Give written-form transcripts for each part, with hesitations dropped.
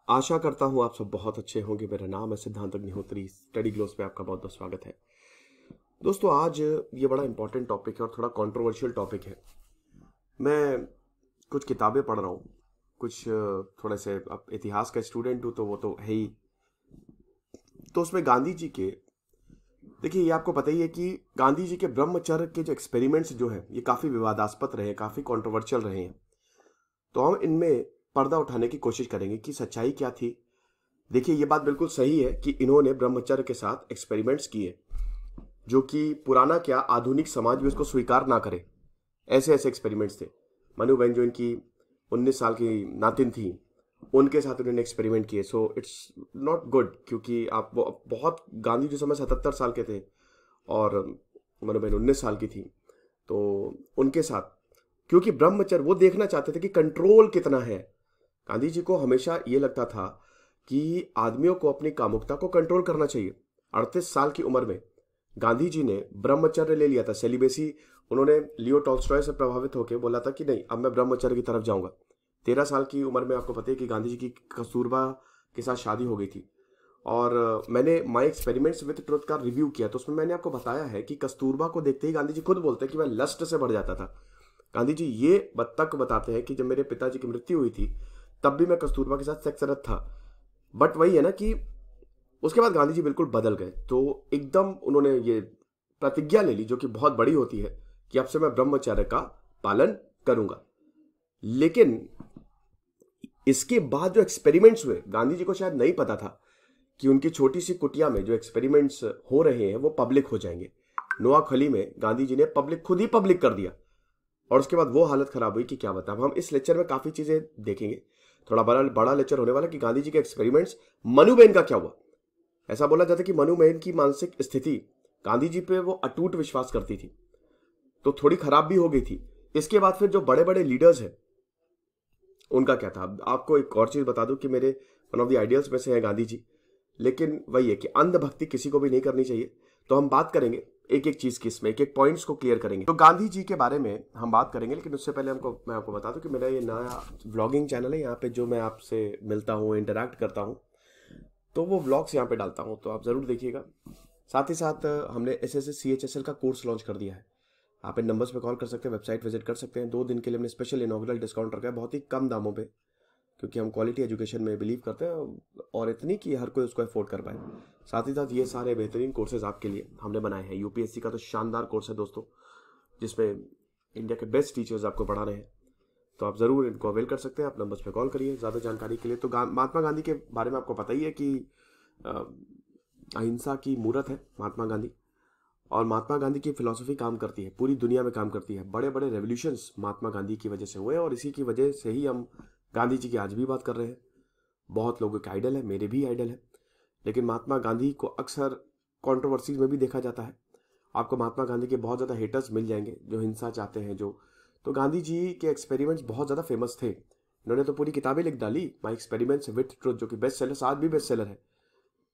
आशा करता हूँ आप सब बहुत अच्छे होंगे। मेरा नाम है सिद्धांत अग्निहोत्री। स्टडी ग्लोस पे आपका बहुत बहुत स्वागत है। दोस्तों, आज ये बड़ा इंपॉर्टेंट टॉपिक है और थोड़ा कंट्रोवर्शियल टॉपिक है। मैं कुछ किताबें पढ़ रहा हूँ, कुछ थोड़े से अब इतिहास का स्टूडेंट हूँ तो वो तो है ही। तो उसमें गांधी जी के, देखिए ये आपको पता ही है कि गांधी जी के ब्रह्मचर्य के जो एक्सपेरिमेंट्स जो है ये काफ़ी विवादास्पद रहे, काफ़ी कंट्रोवर्शियल रहे हैं। तो हम इनमें पर्दा उठाने की कोशिश करेंगे कि सच्चाई क्या थी। देखिए ये बात बिल्कुल सही है कि इन्होंने ब्रह्मचर्य के साथ एक्सपेरिमेंट्स किए जो कि पुराना क्या आधुनिक समाज भी उसको स्वीकार ना करे। ऐसे ऐसे एक्सपेरिमेंट्स थे। मनुबेन जो इनकी 19 साल की नातिन थी, उनके साथ उन्होंने एक्सपेरिमेंट किए। सो इट्स नॉट गुड, क्योंकि आप बहुत गांधी जी समय 77 साल के थे और मनुबेन 19 साल की थी। तो उनके साथ, क्योंकि ब्रह्मचर्य वो देखना चाहते थे कि कंट्रोल कितना है। गांधी जी को हमेशा ये लगता था कि आदमियों को अपनी कामुकता को कंट्रोल करना चाहिए। 38 साल की उम्र में गांधी जी ने ब्रह्मचर्य ले लिया था, सेलिबेसी। उन्होंने लियो टॉल्स्टॉय से प्रभावित होकर बोला था कि नहीं, अब मैं ब्रह्मचर्य की तरफ जाऊंगा। 13 साल की उम्र में आपको पता है कि गांधी जी की कस्तूरबा के साथ शादी हो गई थी। और मैंने माई एक्सपेरिमेंट्स विद ट्रुथ का रिव्यू किया, तो उसमें मैंने आपको बताया है कि कस्तूरबा को देखते ही गांधी जी खुद बोलते हैं कि मैं लस्ट से भर जाता था। गांधी जी ये तक बताते हैं कि जब मेरे पिताजी की मृत्यु हुई थी तब भी मैं कस्तूरबा के साथ सेक्सरत था। बट वही है ना कि उसके बाद गांधी जी बिल्कुल बदल गए। तो एकदम उन्होंने ये प्रतिज्ञा ले ली, जो कि बहुत बड़ी होती है, कि अब से मैं ब्रह्मचर्य का पालन करूंगा। लेकिन इसके बाद जो एक्सपेरिमेंट्स हुए, गांधी जी को शायद नहीं पता था कि उनकी छोटी सी कुटिया में जो एक्सपेरिमेंट्स हो रहे हैं वो पब्लिक हो जाएंगे। नोआखली में गांधी जी ने खुद ही पब्लिक कर दिया और उसके बाद वो हालत खराब हुई कि क्या बता। अब हम इस लेक्चर में काफी चीजें देखेंगे। थोड़ा बड़ा लेक्चर होने वाला कि गांधी जी के एक्सपेरिमेंट्स, मनुबेन का क्या हुआ। ऐसा बोला जाता है कि मनुबेन की मानसिक स्थिति, गांधी जी पे वो अटूट विश्वास करती थी, तो थोड़ी खराब भी हो गई थी। इसके बाद फिर जो बड़े बड़े लीडर्स हैं उनका क्या था। आपको एक और चीज बता दूं कि मेरे वन ऑफ द आइडियल्स में से है गांधी जी। लेकिन वही है कि अंधभक्ति किसी को भी नहीं करनी चाहिए। तो हम बात करेंगे एक एक चीज की, इसमें एक एक पॉइंट्स को क्लियर करेंगे। तो गांधी जी के बारे में हम बात करेंगे, लेकिन उससे पहले मैं आपको बता दूं कि मेरा ये नया व्लॉगिंग चैनल है। यहाँ पे जो मैं आपसे मिलता हूँ, इंटरैक्ट करता हूँ, तो वो व्लॉग्स यहाँ पे डालता हूँ, तो आप जरूर देखिएगा। साथ ही साथ हमने SSC CHSL का कोर्स लॉन्च कर दिया है। आप इन नंबर्स पे कॉल कर सकते हैं, वेबसाइट विजिट कर सकते हैं। 2 दिन के लिए हमने स्पेशल इनॉग्रेल डिस्काउंट रखा है, बहुत ही कम दामों पे, क्योंकि हम क्वालिटी एजुकेशन में बिलीव करते हैं और इतनी कि हर कोई उसको अफोर्ड कर पाए। साथ ही साथ ये सारे बेहतरीन कोर्सेज आपके लिए हमने बनाए हैं। UPSC का तो शानदार कोर्स है दोस्तों, जिसमें इंडिया के बेस्ट टीचर्स आपको पढ़ा रहे हैं। तो आप ज़रूर इनको अवेल कर सकते हैं। आप नंबर्स पे कॉल करिए ज़्यादा जानकारी के लिए। तो महात्मा गांधी के बारे में आपको पता ही है कि अहिंसा की मूर्त है महात्मा गांधी। और महात्मा गांधी की फिलॉसफी काम करती है, पूरी दुनिया में काम करती है। बड़े बड़े रेवोल्यूशंस महात्मा गांधी की वजह से हुए और इसी की वजह से ही हम गांधी जी की आज भी बात कर रहे हैं। बहुत लोगों के आइडल है, मेरे भी आइडल है। लेकिन महात्मा गांधी को अक्सर कंट्रोवर्सीज में भी देखा जाता है। आपको महात्मा गांधी के बहुत ज़्यादा हेटर्स मिल जाएंगे जो हिंसा चाहते हैं। तो गांधी जी के एक्सपेरिमेंट्स बहुत ज़्यादा फेमस थे। इन्होंने तो पूरी किताबें लिख डाली, माई एक्सपेरिमेंट्स विद ट्रुथ, जो कि बेस्ट सेलर, आज भी बेस्ट सेलर है।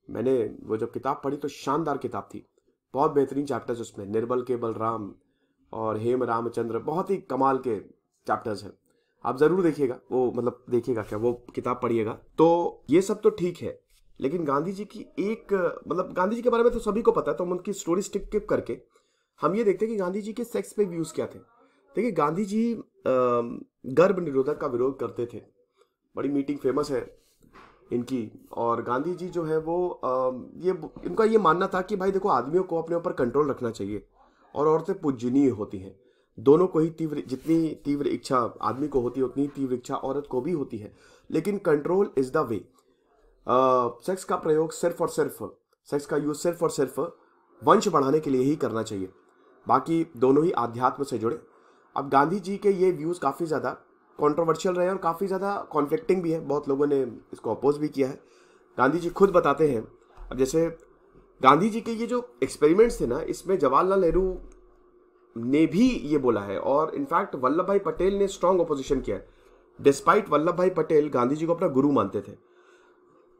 मैंने वो जब किताब पढ़ी तो शानदार किताब थी, बहुत बेहतरीन चैप्टर्स उसमें। निर्बल के बलराम और हेम रामचंद्र, बहुत ही कमाल के चैप्टर्स हैं। आप जरूर देखिएगा, वो देखिएगा क्या, वो किताब पढ़िएगा। तो ये सब तो ठीक है, लेकिन गांधी जी की गांधी जी के बारे में तो सभी को पता है। तो हम उनकी स्टोरी स्टिक करके हम ये देखते हैं कि गांधी जी के सेक्स पे व्यूज क्या थे। देखिए गांधी जी गर्भ निरोधक का विरोध करते थे। बड़ी मीटिंग फेमस है इनकी। और गांधी जी जो है वो इनका ये मानना था कि भाई देखो, आदमियों को अपने ऊपर कंट्रोल रखना चाहिए और औरतें पूजनीय होती हैं। दोनों को ही जितनी तीव्र इच्छा आदमी को होती है उतनी तीव्र इच्छा औरत को भी होती है। लेकिन control is the way. Sex का प्रयोग सेक्स का यूज सिर्फ और सिर्फ वंश बढ़ाने के लिए ही करना चाहिए। बाकी दोनों ही आध्यात्म से जुड़े। अब गांधी जी के ये व्यूज काफी ज्यादा कंट्रोवर्शियल रहे और काफी ज्यादा कॉन्फ्लिक्टिंग भी है। बहुत लोगों ने इसको अपोज भी किया है। गांधी जी खुद बताते हैं। अब जैसे गांधी जी के ये जो एक्सपेरिमेंट्स थे ना, इसमें जवाहरलाल नेहरू ने भी ये बोला है और इनफैक्ट वल्लभ भाई पटेल ने स्ट्रांग अपोजिशन किया है। डिस्पाइट वल्लभ भाई पटेल गांधी जी को अपना गुरु मानते थे।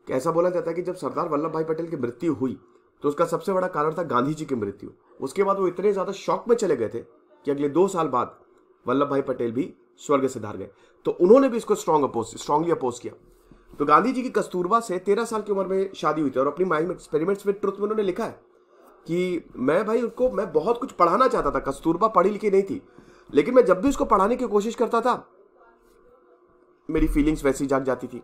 ऐसा बोला जाता है कि जब सरदार वल्लभ भाई पटेल की मृत्यु हुई तो उसका सबसे बड़ा कारण था गांधी जी की मृत्यु। उसके बाद वो इतने ज्यादा शॉक में चले गए थे कि अगले 2 साल बाद वल्लभ भाई पटेल भी स्वर्ग से धार गए। तो उन्होंने भी इसको स्ट्रांगली अपोज किया। तो गांधी जी की कस्तूरबा से 13 साल की उम्र में शादी हुई थी और अपनी माइंड एक्सपेरिमेंट्स विद ट्रुथ में उन्होंने लिखा है कि मैं बहुत कुछ पढ़ाना चाहता था। कस्तूरबा पढ़ी लिखी नहीं थी, लेकिन मैं जब भी उसको पढ़ाने की कोशिश करता था मेरी फीलिंग्स वैसी जाग जाती थी।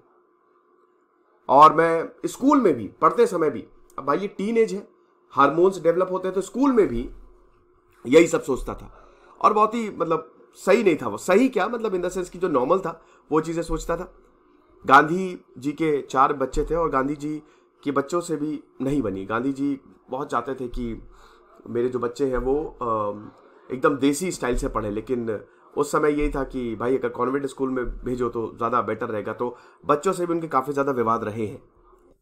और मैं स्कूल में भी पढ़ते समय भी, अब भाई ये टीन एज है, हार्मोन्स डेवलप होते हैं, तो स्कूल में भी यही सब सोचता था और बहुत ही सही नहीं था वो। सही क्या इन द सेंस की जो नॉर्मल था वो चीजें सोचता था। गांधी जी के 4 बच्चे थे और गांधी जी के बच्चों से भी नहीं बनी। गांधी जी बहुत चाहते थे कि मेरे जो बच्चे हैं वो एकदम देसी स्टाइल से पढ़े, लेकिन उस समय यही था कि भाई अगर कॉन्वेंट स्कूल में भेजो तो ज़्यादा बेटर रहेगा, तो बच्चों से भी उनके काफ़ी ज़्यादा विवाद रहे हैं।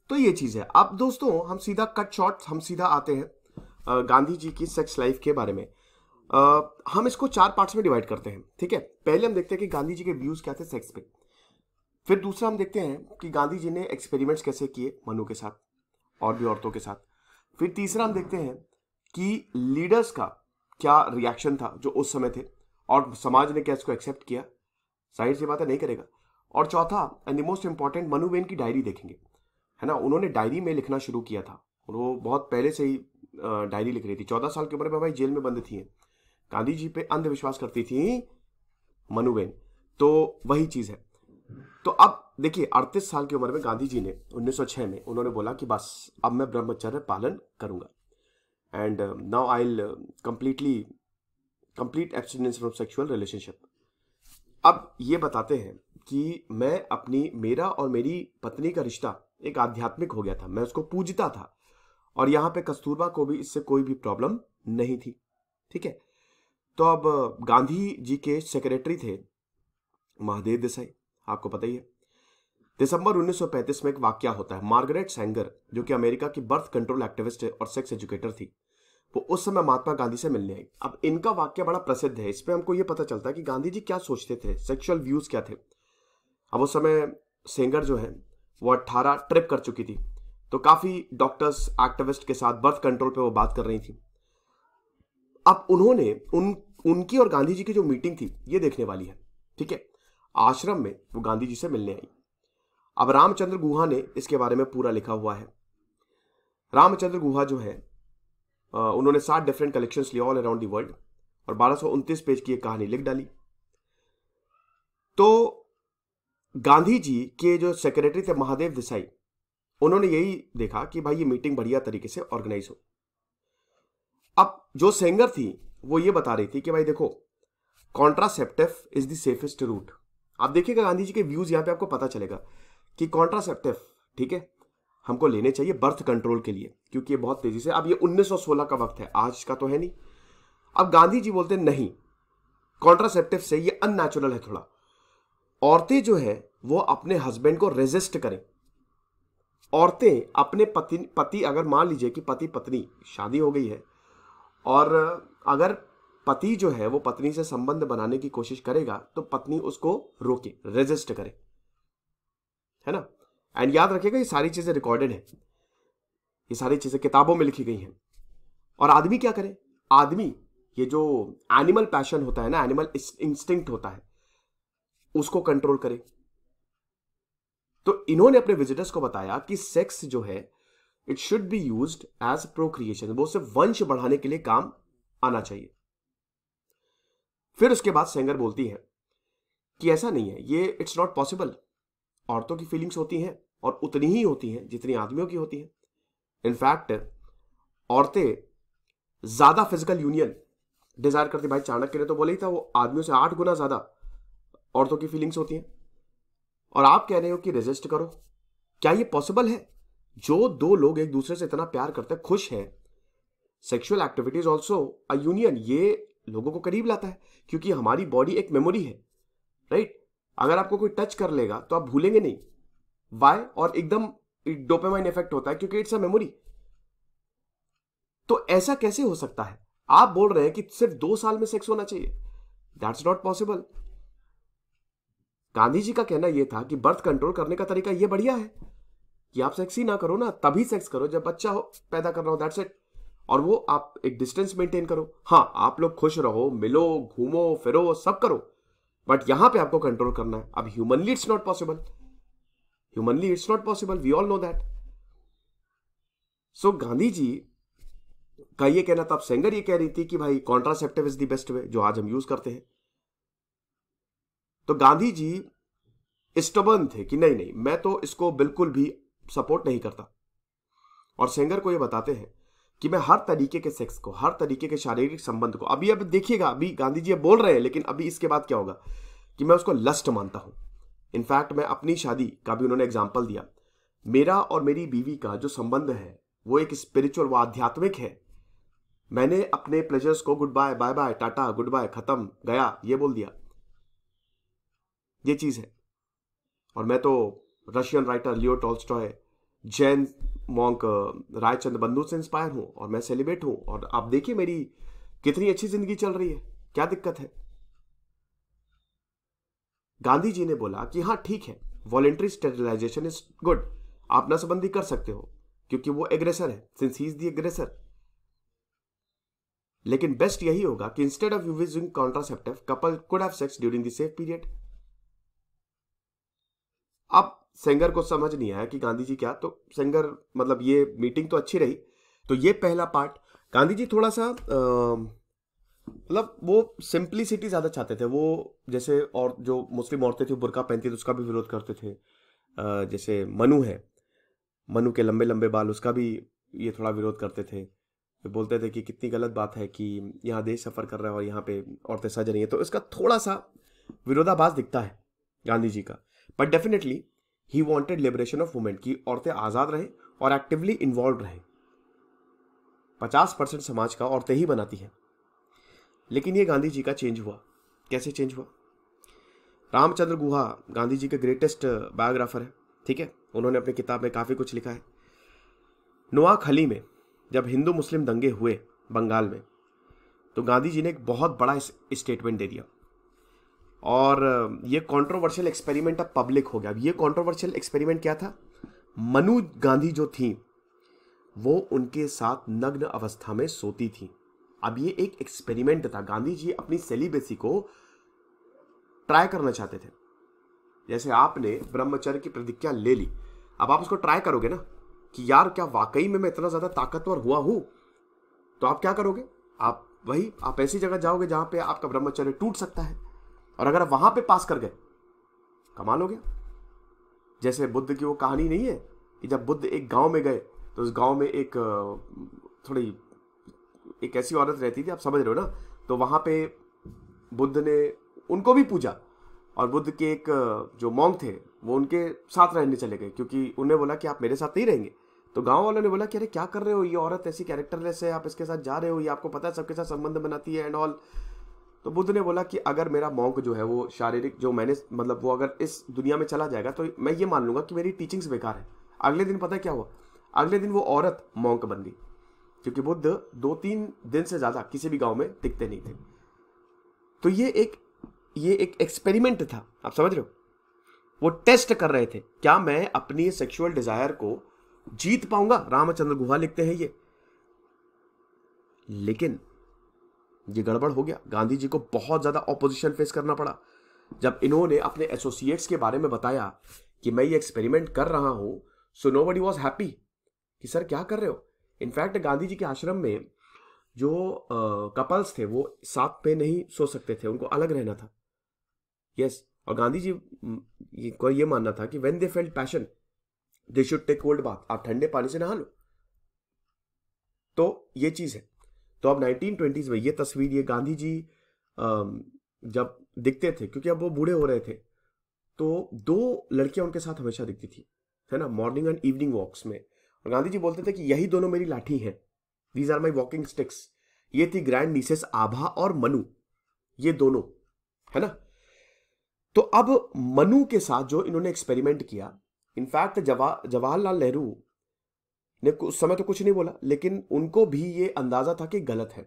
तो ये चीज़ है। अब दोस्तों हम सीधा कट शॉर्ट, हम सीधा आते हैं गांधी जी की सेक्स लाइफ के बारे में। हम इसको 4 पार्ट्स में डिवाइड करते हैं, ठीक है। पहले हम देखते हैं कि गांधी जी के व्यूज़ क्या थे सेक्स पे। फिर दूसरा हम देखते हैं कि गांधी जी ने एक्सपेरिमेंट्स कैसे किए मनु के साथ और भी औरतों के साथ। फिर तीसरा हम देखते हैं कि लीडर्स का क्या रिएक्शन था जो उस समय थे और समाज ने क्या इसको एक्सेप्ट किया, जाहिर सी बात है नहीं करेगा। और चौथा and the most important, Manu Ben की डायरी देखेंगे, है ना। उन्होंने डायरी में लिखना शुरू किया था और वो बहुत पहले से ही डायरी लिख रही थी। 14 साल की उम्र में भाई जेल में बंद थी। गांधी जी पे अंधविश्वास करती थी मनु बेन, तो वही चीज है। तो अब देखिए 38 साल की उम्र में गांधी जी ने 1906 में उन्होंने बोला कि बस अब मैं ब्रह्मचर्य पालन करूंगा and now I will complete abstinence from sexual relationship. अब ये बताते हैं कि मेरा और मेरी पत्नी का रिश्ता एक आध्यात्मिक हो गया था, मैं उसको पूजता था और यहाँ पे कस्तूरबा को भी इससे कोई भी प्रॉब्लम नहीं थी, ठीक है। तो अब गांधी जी के सेक्रेटरी थे महादेव देसाई, आपको पता ही है। दिसंबर 1935 में एक वाकया होता है। मार्गरेट सैंगर जो कि अमेरिका की बर्थ कंट्रोल एक्टिविस्ट और सेक्स एजुकेटर थी, वो उस समय महात्मा गांधी से मिलने आई। अब इनका वाकया बड़ा प्रसिद्ध है, इस पे हमको ये पता चलता है कि गांधी जी क्या सोचते थे, सेक्सुअल व्यूज क्या थे। अब उस समय सेंगर जो है वो 18 ट्रिप कर चुकी थी, तो काफी डॉक्टर्स एक्टिविस्ट के साथ बर्थ कंट्रोल पे वो बात कर रही थी। अब उन्होंने उनकी और गांधी जी की जो मीटिंग थी ये देखने वाली है, ठीक है। आश्रम में वो गांधी जी से मिलने आई। अब रामचंद्र गुहा ने इसके बारे में पूरा लिखा हुआ है। रामचंद्र गुहा जो है उन्होंने 7 डिफरेंट कलेक्शंस लिए ऑल अराउंड द वर्ल्ड और 1229 पेज की एक कहानी लिख डाली। तो गांधी जी के जो सेक्रेटरी थे महादेव देसाई, उन्होंने यही देखा कि भाई ये मीटिंग बढ़िया तरीके से ऑर्गेनाइज हो। अब जो सेंगर थी वो ये बता रही थी कि भाई देखो contraceptive is the safest route. आप देखिएगा गांधी जी के व्यूज यहां पे आपको पता चलेगा कि कॉन्ट्रासेप्टिव, ठीक है, हमको लेने चाहिए बर्थ कंट्रोल के लिए, क्योंकि ये बहुत तेजी से, अब ये 1916 का वक्त है, आज का तो है नहीं। अब गांधी जी बोलते नहीं, कॉन्ट्रासेप्टिव से ये अननेचुरल है थोड़ा। औरतें जो है वो अपने हस्बैंड को रेजिस्ट करें। औरतें अपने पति अगर मान लीजिए कि पति पत्नी शादी हो गई है और अगर पति जो है वो पत्नी से संबंध बनाने की कोशिश करेगा तो पत्नी उसको रोके, रेजिस्ट करे, है ना। एंड याद रखिएगा ये सारी चीजें रिकॉर्डेड है, ये सारी चीजें किताबों में लिखी गई हैं। और आदमी क्या करे, आदमी ये जो एनिमल पैशन होता है ना, एनिमल इंस्टिंक्ट होता है, उसको कंट्रोल करे। तो इन्होंने अपने विजिटर्स को बताया कि सेक्स जो है it should be used as procreation, वो सिर्फ वंश बढ़ाने के लिए काम आना चाहिए। फिर उसके बाद सेंगर बोलती है कि ऐसा नहीं है, ये इट्स नॉट पॉसिबल। औरतों की फीलिंग्स होती हैं और उतनी ही होती हैं जितनी आदमियों की होती हैं। इनफैक्ट औरतें ज्यादा फिजिकल यूनियन डिजायर करती। भाई चाणक्य ने तो बोला ही था, वो आदमियों से 8 गुना ज्यादा औरतों की फीलिंग्स होती हैं। और आप कह रहे हो कि रेजिस्ट करो, क्या ये पॉसिबल है? जो 2 लोग एक दूसरे से इतना प्यार करते हैं, खुश हैं, sexual activities also a union, ये लोगों को करीब लाता है, क्योंकि हमारी बॉडी एक मेमोरी है, राइट। अगर आपको कोई टच कर लेगा तो आप भूलेंगे नहीं, वाई, और एकदम डोपामाइन इफेक्ट होता है क्योंकि इट्स अ मेमोरी। तो ऐसा कैसे हो सकता है? आप बोल रहे हैं कि सिर्फ 2 साल में सेक्स होना चाहिए, that's not possible. Gandhi ji का कहना यह था कि बर्थ कंट्रोल करने का तरीका यह बढ़िया है कि आप सेक्स ही ना करो ना, तभी सेक्स करो जब बच्चा हो, पैदा कर रहा हो, दैट्स इट। और वो आप एक डिस्टेंस मेंटेन करो। हाँ, आप लोग खुश रहो, मिलो, घूमो फिरो, सब करो, बट यहां पे आपको कंट्रोल करना है। अब humanly it's not possible. Humanly it's not possible, we all know that. So Gandhi ji का ये कहना था, अब सेंगर ये कह रही थी कि भाई contraceptive is the best way, जो आज हम यूज करते हैं। तो गांधी जी स्टबर्न थे कि नहीं नहीं, मैं तो इसको बिल्कुल भी सपोर्ट नहीं करता, और सेंगर को ये बताते हैं कि मैं हर तरीके के सेक्स को, हर तरीके के शारीरिक संबंध को, अभी अब देखिएगा, अभी गांधी जी अब बोल रहे हैं, लेकिन अभी इसके बाद क्या होगा कि मैं उसको लस्ट मानता हूं। इनफैक्ट मैं अपनी शादी का भी उन्होंने एग्जाम्पल दिया, मेरा और मेरी बीवी का जो संबंध है वो एक स्पिरिचुअल, वो आध्यात्मिक है। मैंने अपने प्लेजर्स को goodbye, bye bye, tata, goodbye, खत्म, गया, ये बोल दिया, ये चीज है। और मैं तो Russian writer Leo Tolstoy, Jain monk Raichand बंधु से इंस्पायर हूं, और मैं सेलिब्रेट हूं, और आप देखिए मेरी कितनी अच्छी जिंदगी चल रही है, क्या दिक्कत है। गांधी जी ने बोला कि हाँ ठीक है, वॉलेंट्री स्टेरिलाइजेशन इज गुड, आप नसबंदी कर सकते हो क्योंकि वो एग्रेसर है, since he is the aggressor. लेकिन बेस्ट यही होगा कि instead of using contraceptive, couple could have sex during the safe period. अब सेंगर को समझ नहीं आया कि गांधी जी क्या, तो सेंगर मतलब ये मीटिंग तो अच्छी रही। तो ये पहला पार्ट, गांधी जी थोड़ा सा मतलब वो सिंप्लिसिटी ज्यादा चाहते थे। वो जैसे और जो मुस्लिम औरतें थी बुर्का पहनती थी उसका भी विरोध करते थे। जैसे मनु है, मनु के लंबे लंबे बाल, उसका भी ये थोड़ा विरोध करते थे। वे बोलते थे कि कितनी गलत बात है कि यहाँ देश सफर कर रहा है और यहाँ पे औरतें सज रही है। तो इसका थोड़ा सा विरोधाभास दिखता है गांधी जी का। But definitely he wanted liberation of women, की औरतें आजाद रहे और एक्टिवली इन्वॉल्व रहे। 50% समाज का औरतें ही बनाती हैं। लेकिन ये गांधी जी का चेंज हुआ। कैसे चेंज हुआ? रामचंद्र गुहा गांधी जी के ग्रेटेस्ट बायोग्राफर है, ठीक है, उन्होंने अपनी किताब में काफी कुछ लिखा है। नोआखली में जब हिंदू मुस्लिम दंगे हुए बंगाल में, तो गांधी जी ने एक बहुत बड़ा स्टेटमेंट दे दिया, और ये कंट्रोवर्शियल एक्सपेरिमेंट अब पब्लिक हो गया। अब ये कंट्रोवर्शियल एक्सपेरिमेंट क्या था? मनु गांधी जो थी वो उनके साथ नग्न अवस्था में सोती थी। अब ये एक एक्सपेरिमेंट था, गांधी जी अपनी सेलिबेसी को ट्राई करना चाहते थे। जैसे आपने ब्रह्मचर्य की प्रतिज्ञा ले ली, अब आप उसको ट्राई करोगे ना कि यार क्या वाकई में मैं इतना ज्यादा ताकतवर हुआ हूं, तो आप क्या करोगे? आप ऐसी जगह जाओगे जहां पे आपका ब्रह्मचर्य टूट सकता है, और अगर आप वहां पे पास कर गए, कमाल हो गया। जैसे बुद्ध की वो कहानी नहीं है कि जब बुद्ध एक गांव में गए तो उस गांव में एक ऐसी औरत रहती थी, आप समझ रहे हो ना, तो वहां पे बुद्ध ने उनको भी पूजा, और बुद्ध के एक जो मॉन्क थे वो उनके साथ रहने चले गए, क्योंकि उन्हें बोला कि आप मेरे साथ नहीं रहेंगे। तो गांव वालों ने बोला कि अरे क्या कर रहे हो, ये औरत ऐसी कैरेक्टरलेस है, आप इसके साथ जा रहे हो, ये आपको पता है सबके साथ संबंध बनाती है एंड ऑल। तो बुद्ध ने बोला कि अगर मेरा मॉन्क जो है वो शारीरिक, जो मैंने मतलब वो अगर इस दुनिया में चला जाएगा तो मैं ये मान लूंगा कि मेरी टीचिंग्स बेकार है। अगले दिन पता है क्या हुआ? अगले दिन वो औरत मॉन्क बन गई, क्योंकि बुद्ध 2-3 दिन से ज्यादा किसी भी गांव में टिकते नहीं थे। तो ये एक एक्सपेरिमेंट था, आप समझ रहे हो? वो टेस्ट कर रहे थे, क्या मैं अपनी सेक्सुअल डिजायर को जीत पाऊंगा? रामचंद्र गुहा लिखते हैं ये। लेकिन ये गड़बड़ हो गया, गांधी जी को बहुत ज्यादा ऑपोजिशन फेस करना पड़ा। जब इन्होंने अपने एसोसिएट्स के बारे में बताया कि मैं ये एक्सपेरिमेंट कर रहा हूं, सो नोबडी वाज हैप्पी कि सर क्या कर रहे हो। इनफैक्ट गांधी जी के आश्रम में जो कपल्स थे वो साथ पे नहीं सो सकते थे, उनको अलग रहना था। यस, और गांधी जी को ये मानना था कि when they felt passion they should take cold bath, आप ठंडे पानी से नहा लो। तो ये चीज है। तो अब 1920s में ये तस्वीर, ये गांधी जी जब दिखते थे, क्योंकि अब वो बूढ़े हो रहे थे, तो 2 लड़कियां उनके साथ हमेशा दिखती थी, है ना, मॉर्निंग एंड इवनिंग वॉक्स में। और गांधी जी बोलते थे कि यही दोनों मेरी लाठी हैं, these are my walking sticks. ये थी ग्रैंड नीसेस आभा और मनु, ये दोनों, है ना। तो अब मनु के साथ जो इन्होंने एक्सपेरिमेंट किया, इनफैक्ट जवाहरलाल नेहरू ने उस समय तो कुछ नहीं बोला, लेकिन उनको भी ये अंदाजा था कि गलत है।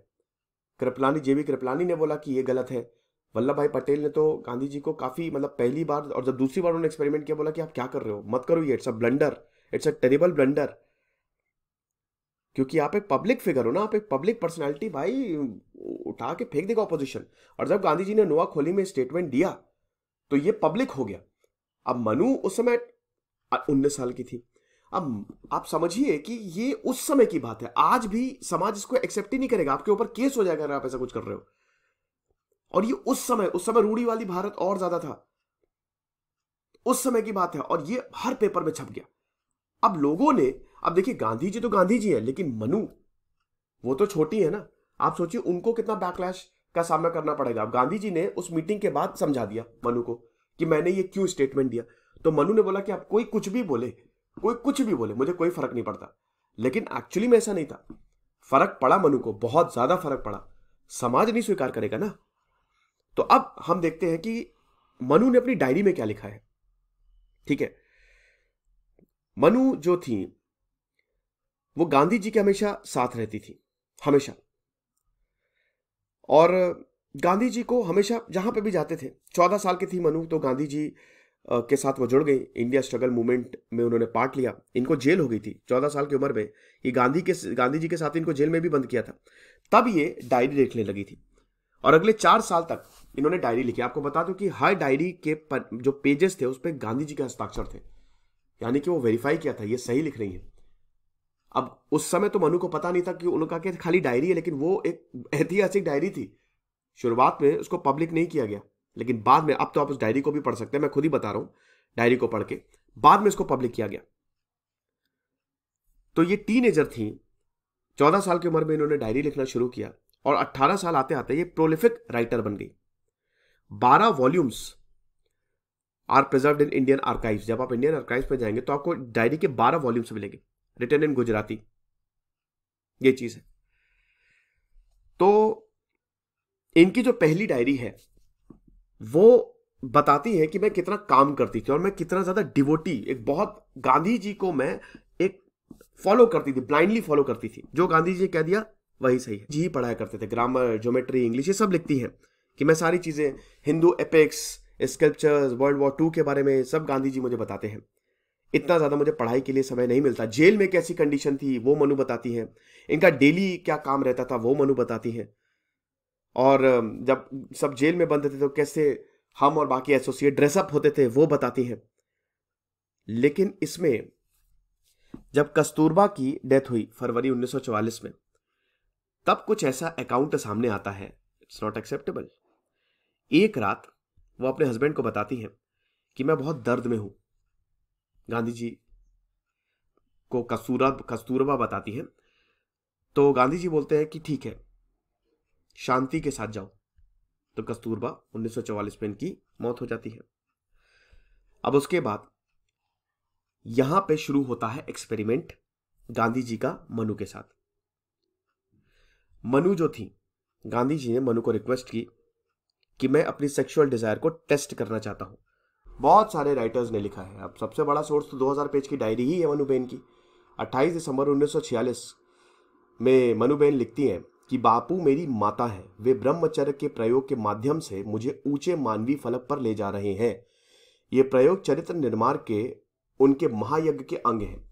कृपलानी, जेबी कृपलानी ने बोला कि ये गलत है। वल्लभ भाई पटेल ने तो गांधी जी को काफी, मतलब पहली बार और जब दूसरी बार उन्होंने एक्सपेरिमेंट किया, बोला कि आप क्या कर रहे हो, मत करो ये, it's a blunder, it's a terrible blunder. क्योंकि आप एक पब्लिक फिगर हो ना, आप एक पब्लिक पर्सनैलिटी, भाई उठा के फेंक देगा ऑपोजिशन। और जब गांधी जी ने नोआखोली में स्टेटमेंट दिया तो ये पब्लिक हो गया। अब मनु उस समय 19 साल की थी। अब आप समझिए कि ये उस समय की बात है, आज भी समाज इसको एक्सेप्ट ही नहीं करेगा, आपके ऊपर केस हो जाएगा अगर आप ऐसा कुछ कर रहे हो। और ये उस समय रूढ़िवादी भारत और ज्यादा था, उस समय की बात है, और ये हर पेपर में छप गया। अब लोगों ने, अब देखिए गांधी जी तो गांधी जी है, लेकिन मनु वो तो छोटी है ना। आप सोचिए उनको कितना बैकलैश का सामना करना पड़ेगा। अब गांधी जी ने उस मीटिंग के बाद समझा दिया मनु को कि मैंने ये क्यों स्टेटमेंट दिया। तो मनु ने बोला कि आप कोई कुछ भी बोले, कोई कुछ भी बोले, मुझे कोई फर्क नहीं पड़ता। लेकिन एक्चुअली में ऐसा नहीं था। फर्क पड़ा मनु को, बहुत ज्यादा फर्क पड़ा। समाज नहीं स्वीकार करेगा ना। तो अब हम देखते हैं कि मनु ने अपनी डायरी में क्या लिखा है। ठीक है, मनु जो थी वो गांधी जी के हमेशा साथ रहती थी, हमेशा। और गांधी जी को हमेशा जहां पे भी जाते थे, 14 साल की थी मनु तो गांधी जी के साथ वो जुड़ गई। इंडिया स्ट्रगल मूवमेंट में उन्होंने पार्ट लिया। इनको जेल हो गई थी 14 साल की उम्र में। ये गांधी जी के साथ इनको जेल में भी बंद किया था। तब ये डायरी लिखने लगी थी और अगले 4 साल तक इन्होंने डायरी लिखी। आपको बता दूं कि हर डायरी के जो पेजेस थे उस पर गांधी जी के हस्ताक्षर थे, यानी कि वो वेरीफाई किया था ये सही लिख रही है। अब उस समय तो मनु को पता नहीं था कि उनका क्या खाली डायरी है, लेकिन वो एक ऐतिहासिक डायरी थी। शुरुआत में उसको पब्लिक नहीं किया गया, लेकिन बाद में, अब तो आप उस डायरी को भी पढ़ सकते हैं, मैं खुद ही बता रहा हूं, डायरी को पढ़ के बाद में इसको पब्लिक किया गया। तो ये टीनेजर थी, 14 साल की उम्र में इन्होंने डायरी लिखना शुरू किया और 18 साल आते आते ये प्रोलिफिक राइटर बन गई। 12 volumes are preserved in Indian archives. जब आप इंडियन आर्काइव्स में जाएंगे तो आपको डायरी के 12 वॉल्यूम्स मिलेंगे, रिटन इन गुजराती। ये चीज है। तो इनकी जो पहली डायरी है वो बताती है कि मैं कितना काम करती थी और मैं कितना ज्यादा डिवोटी, एक बहुत गांधी जी को मैं एक फॉलो करती थी, ब्लाइंडली फॉलो करती थी। जो गांधी जी ने कह दिया वही सही है। जी पढ़ाया करते थे, ग्रामर, ज्योमेट्री, इंग्लिश, ये सब लिखती हैं कि मैं सारी चीजें, Hindu epics, sculptures, world war 2 के बारे में सब गांधी जी मुझे बताते हैं। इतना ज्यादा मुझे पढ़ाई के लिए समय नहीं मिलता। जेल में कैसी कंडीशन थी वो मनु बताती है। इनका डेली क्या काम रहता था वो मनु बताती है। और जब सब जेल में बंद थे तो कैसे हम और बाकी एसोसिएट ड्रेसअप होते थे वो बताती हैं। लेकिन इसमें जब कस्तूरबा की डेथ हुई फरवरी 1944 में, तब कुछ ऐसा अकाउंट सामने आता है, इट्स नॉट एक्सेप्टेबल। एक रात वो अपने हस्बैंड को बताती हैं कि मैं बहुत दर्द में हूं। गांधी जी को कस्तूरबा बताती हैं। तो गांधी जी बोलते हैं कि ठीक है, शांति के साथ जाओ। तो कस्तूरबा 1944 में इनकी मौत हो जाती है। अब उसके बाद यहां पे शुरू होता है एक्सपेरिमेंट गांधी जी का मनु के साथ। मनु जो थी, गांधी जी ने मनु को रिक्वेस्ट की कि मैं अपनी सेक्सुअल डिजायर को टेस्ट करना चाहता हूं। बहुत सारे राइटर्स ने लिखा है। अब सबसे बड़ा सोर्स तो 2000 पेज की डायरी ही है मनुबेन की। 28 दिसंबर 1946 में मनुबेन लिखती हैं कि बापू मेरी माता है, वे ब्रह्मचर्य के प्रयोग के माध्यम से मुझे ऊंचे मानवीय फलक पर ले जा रहे हैं। ये प्रयोग चरित्र निर्माण के उनके महायज्ञ के अंग हैं।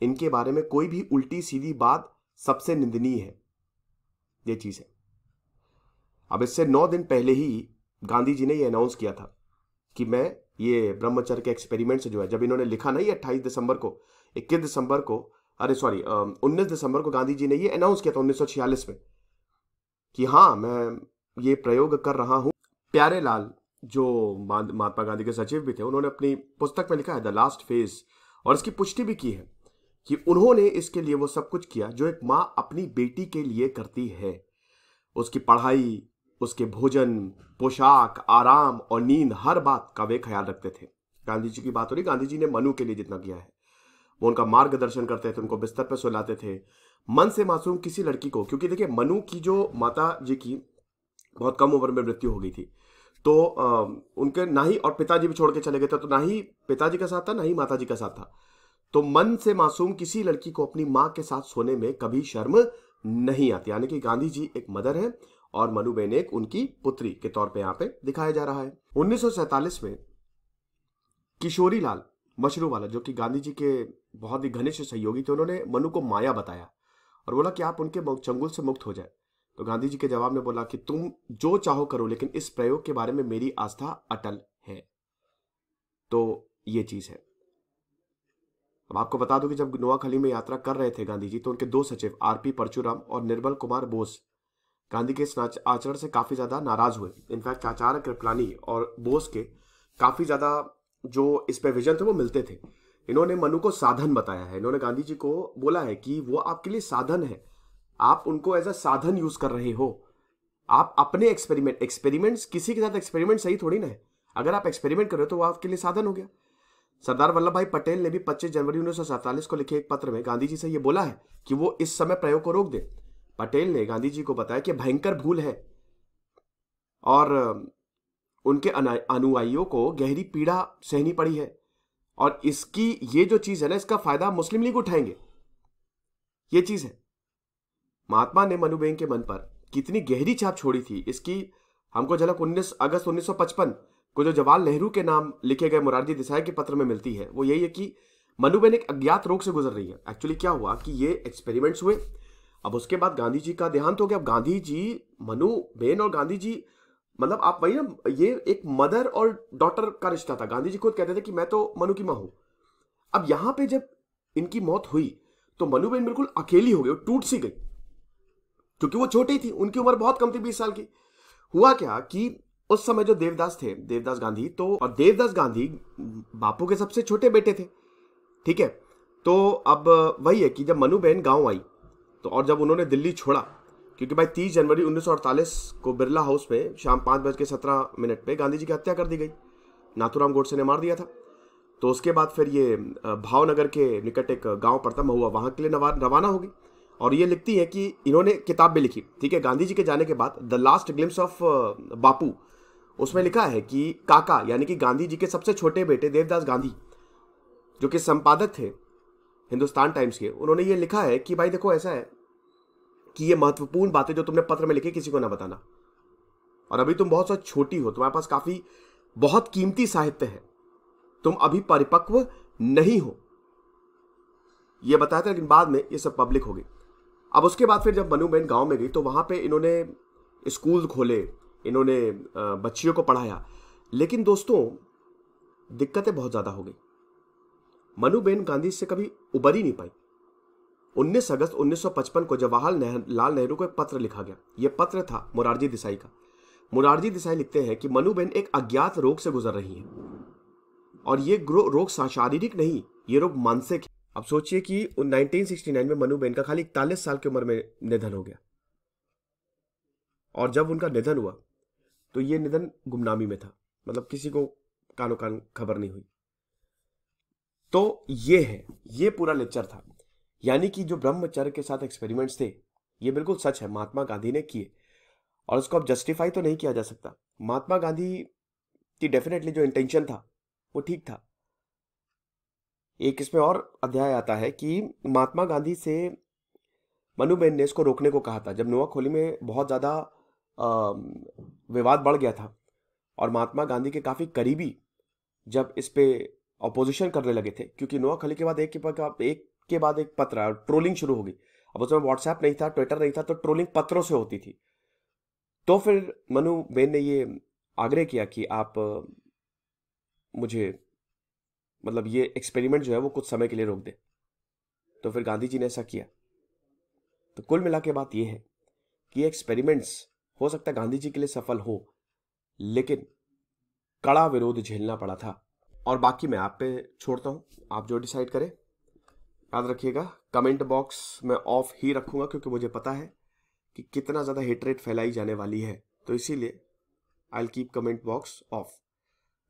इनके बारे में कोई भी उल्टी सीधी बात सबसे निंदनीय है। ये चीज है। अब इससे 9 दिन पहले ही गांधी जी ने ये अनाउंस किया था कि मैं ये ब्रह्मचर्य के एक्सपेरिमेंट से जो है, जब इन्होंने लिखा नहीं 28 दिसंबर को, 21 दिसंबर को, 19 दिसंबर को गांधी जी ने ये अनाउंस किया था 1946 में कि हाँ मैं ये प्रयोग कर रहा हूं। प्यारे लाल जो महात्मा गांधी के सचिव भी थे, उन्होंने अपनी पुस्तक में लिखा है द लास्ट फेज, और इसकी पुष्टि भी की है कि उन्होंने इसके लिए वो सब कुछ किया जो एक माँ अपनी बेटी के लिए करती है। उसकी पढ़ाई, उसके भोजन, पोशाक, आराम और नींद, हर बात का वे ख्याल रखते थे। गांधी जी की बात हो रही, गांधी जी ने मनु के लिए जितना किया है, वो उनका मार्गदर्शन करते थे, उनको बिस्तर पर सुलाते थे। मन से मासूम किसी लड़की को, क्योंकि देखिए मनु की जो माता जी की बहुत कम उम्र में मृत्यु हो गई थी, तो उनके ना ही, और पिताजी भी छोड़ के चले गए थे, तो ना ही पिताजी का साथ था ना ही माता जी का साथ था। तो मन से मासूम किसी लड़की को अपनी माँ के साथ सोने में कभी शर्म नहीं आती। यानी कि गांधी जी एक मदर है और मनुबेन एक उनकी पुत्री के तौर पे यहां पे दिखाया जा रहा है। 1947 में किशोरी लाल मशरूवाला, जो कि गांधी जी के बहुत ही घनिष्ठ सहयोगी थे, उन्होंने मनु को माया बताया और बोला कि आप उनके चंगुल से मुक्त हो जाए। तो गांधी जी के जवाब में बोला कि तुम जो चाहो करो, लेकिन इस प्रयोग के बारे में मेरी आस्था अटल है। तो ये चीज है। अब आपको बता दूं कि जब नोआखली में यात्रा कर रहे थे गांधी जी, तो उनके 2 सचिव आरपी परचुराम और निर्मल कुमार बोस गांधी के इस आचरण से काफी ज्यादा नाराज हुए। इनफैक्ट आचार्य कृपलानी और बोस के काफी ज्यादा जो इस पे विजन थे वो मिलते थे। इन्होंने मनु को साधन बताया है। इन्होंने गांधी जी को बोला है कि वो आपके लिए साधन है, आप उनको एज अ साधन यूज कर रहे हो। आप अपने एक्सपेरिमेंट्स किसी के साथ एक्सपेरिमेंट सही थोड़ी ना है। अगर आप एक्सपेरिमेंट कर रहे हो तो वो आपके लिए साधन हो गया। सरदार वल्लभ भाई पटेल ने भी 25 जनवरी 1947 को लिखे एक पत्र में गांधी जी से ये बोला है कि वो इस समय प्रयोग को रोक दे। पटेल ने गांधी जी को बताया कि भयंकर भूल है और उनके अनुयायियों को गहरी पीड़ा सहनी पड़ी है, और इसकी ये जो चीज है ना, इसका फायदा मुस्लिम लीग उठाएंगे। ये चीज है। महात्मा ने मनुबेन के मन पर कितनी गहरी छाप छोड़ी थी, इसकी हमको झलक 19 अगस्त 1955 को जो जवाहरलाल नेहरू के नाम लिखे गए मोरारजी देसाई के पत्र में मिलती है। वो यही है कि मनुबेन एक अज्ञात रोग से गुजर रही है। एक्चुअली क्या हुआ कि ये एक्सपेरिमेंट्स हुए, अब उसके बाद गांधी जी का देहांत हो गया। अब गांधी जी, मनुबेन और गांधी जी, मतलब आप वही ना, ये एक मदर और डॉटर का रिश्ता था। गांधी जी खुद कहते थे कि मैं तो मनु की मां हूं। अब यहां पे जब इनकी मौत हुई तो मनुबेन बिल्कुल अकेली हो गई, टूट सी गई, क्योंकि वो छोटी थी, उनकी उम्र बहुत कम थी, 20 साल की। हुआ क्या कि उस समय जो देवदास थे, देवदास गांधी, तो और देवदास गांधी बापू के सबसे छोटे बेटे थे, ठीक है। तो अब वही है कि जब मनुबेन गांव आई तो, और जब उन्होंने दिल्ली छोड़ा, क्योंकि भाई 30 जनवरी 1948 को बिरला हाउस में शाम 5:17 पे गांधी जी की हत्या कर दी गई। नाथूराम गोडसे ने मार दिया था। तो उसके बाद फिर ये भावनगर के निकट एक गांव पड़ता महुआ, वहां के लिए रवाना होगी। और ये लिखती है कि इन्होंने किताब भी लिखी, ठीक है, गांधी जी के जाने के बाद, द लास्ट ग्लिम्स ऑफ बापू। उसमें लिखा है कि काका यानी कि गांधी जी के सबसे छोटे बेटे देवदास गांधी, जो कि संपादक थे हिंदुस्तान टाइम्स के, उन्होंने ये लिखा है कि भाई देखो ऐसा है कि ये महत्वपूर्ण बातें जो तुमने पत्र में लिखी किसी को ना बताना, और अभी तुम बहुत सा छोटी हो, तुम्हारे पास काफी बहुत कीमती साहित्य है, तुम अभी परिपक्व नहीं हो, ये बताया था। लेकिन बाद में ये सब पब्लिक हो गई। अब उसके बाद फिर जब मनुबेन गांव में गई तो वहां पे इन्होंने स्कूल खोले, इन्होंने बच्चियों को पढ़ाया। लेकिन दोस्तों दिक्कतें बहुत ज्यादा हो गई। मनुबेन गांधी से कभी उबर ही नहीं पाई। 19 अगस्त 1955 को जवाहरलाल नेहरू को एक पत्र लिखा गया। यह पत्र था मोरारजी देसाई का। मोरारजी देसाई लिखते हैं कि मनुबेन एक अज्ञात रोग से गुजर रही है, और यह रोग शारीरिक नहीं, यह रोग मानसिक है। अब सोचिए कि 1969 में मनुबेन का खाली 41 साल की उम्र में निधन हो गया, और जब उनका निधन हुआ तो यह निधन गुमनामी में था, मतलब किसी को कानो कान खबर नहीं हुई। तो ये पूरा लेक्चर था। यानी कि जो ब्रह्मचर्य के साथ एक्सपेरिमेंट्स थे, ये बिल्कुल सच है, महात्मा गांधी ने किए, और उसको अब जस्टिफाई तो नहीं किया जा सकता। महात्मा गांधी की डेफिनेटली जो इंटेंशन था वो ठीक था। एक इसमें और अध्याय आता है कि महात्मा गांधी से मनुबेन ने इसको रोकने को कहा था जब नोआखली में बहुत ज्यादा विवाद बढ़ गया था, और महात्मा गांधी के काफी करीबी जब इस पे अपोजिशन करने लगे थे, क्योंकि नोआखली के बाद एक के बाद एक पत्र, ट्रोलिंग शुरू हो गई। अब उसमें व्हाट्सएप नहीं था, ट्विटर नहीं था, तो ट्रोलिंग पत्रों से होती थी। तो फिर मनुबेन ने ये आग्रह किया कि आप मुझे, मतलब ये एक्सपेरिमेंट जो है वो कुछ समय के लिए रोक दे। तो फिर गांधी जी ने ऐसा किया। तो कुल मिला के बात यह है कि एक्सपेरिमेंट्स हो सकता है गांधी जी के लिए सफल हो, लेकिन कड़ा विरोध झेलना पड़ा था। और बाकी मैं आप पे छोड़ता हूं, आप जो डिसाइड करें। याद रखिएगा, कमेंट बॉक्स में ऑफ ही रखूंगा, क्योंकि मुझे पता है कि कितना ज्यादा हेटरेट फैलाई जाने वाली है, तो इसीलिए I will keep comment box of.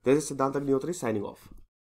This is सिद्धांत अग्निहोत्री साइनिंग ऑफ।